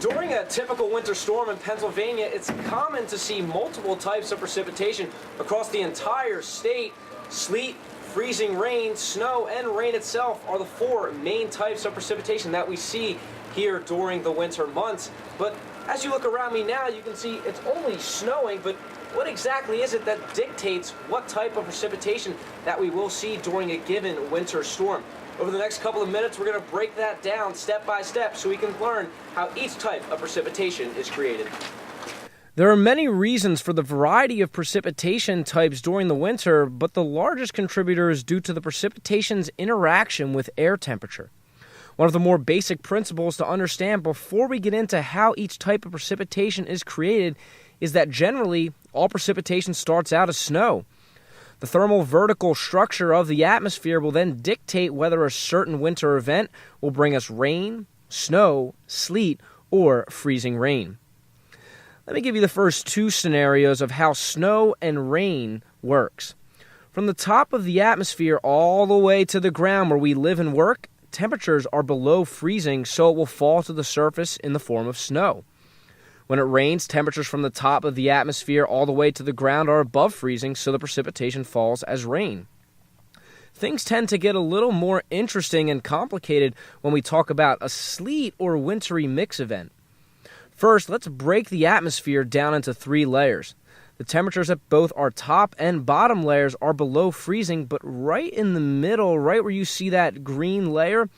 During a typical winter storm in Pennsylvania, it's common to see multiple types of precipitation across the entire state. Sleet, freezing rain, snow, and rain itself are the four main types of precipitation that we see here during the winter months. But as you look around me now, you can see it's only snowing, but what exactly is it that dictates what type of precipitation that we will see during a given winter storm? Over the next couple of minutes, we're going to break that down step by step so we can learn how each type of precipitation is created. There are many reasons for the variety of precipitation types during the winter, but the largest contributor is due to the precipitation's interaction with air temperature. One of the more basic principles to understand before we get into how each type of precipitation is created is that generally all precipitation starts out as snow. The thermal vertical structure of the atmosphere will then dictate whether a certain winter event will bring us rain, snow, sleet, or freezing rain. Let me give you the first two scenarios of how snow and rain works. From the top of the atmosphere all the way to the ground where we live and work, temperatures are below freezing, so it will fall to the surface in the form of snow. When it rains, temperatures from the top of the atmosphere all the way to the ground are above freezing, so the precipitation falls as rain. Things tend to get a little more interesting and complicated when we talk about a sleet or wintry mix event. First, let's break the atmosphere down into three layers. The temperatures at both our top and bottom layers are below freezing, but right in the middle, right where you see that green layer,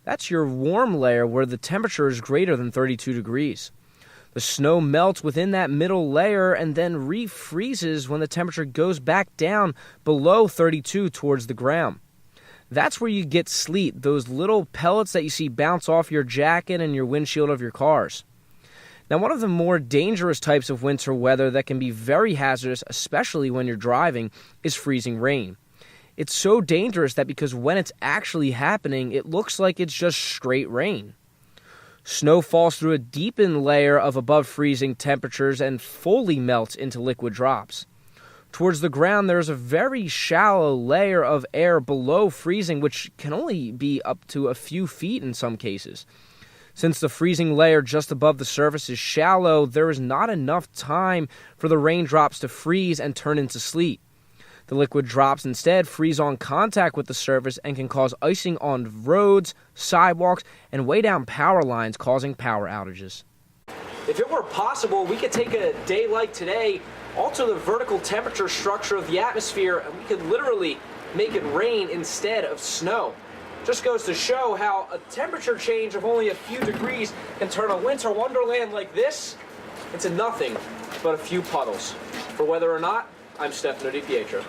that's your warm layer where the temperature is greater than 32 degrees. The snow melts within that middle layer and then refreezes when the temperature goes back down below 32 towards the ground. That's where you get sleet, those little pellets that you see bounce off your jacket and your windshield of your cars. Now, one of the more dangerous types of winter weather that can be very hazardous, especially when you're driving, is freezing rain. It's so dangerous that because when it's actually happening, it looks like it's just straight rain. Snow falls through a deepened layer of above freezing temperatures and fully melts into liquid drops. Towards the ground, there is a very shallow layer of air below freezing, which can only be up to a few feet in some cases. Since the freezing layer just above the surface is shallow, there is not enough time for the raindrops to freeze and turn into sleet. The liquid drops instead freeze on contact with the surface and can cause icing on roads, sidewalks, and way down power lines, causing power outages. If it were possible, we could take a day like today, alter the vertical temperature structure of the atmosphere, and we could literally make it rain instead of snow. Just goes to show how a temperature change of only a few degrees can turn a winter wonderland like this into nothing but a few puddles. For Whether or Not, I'm Stefano Di Pietro.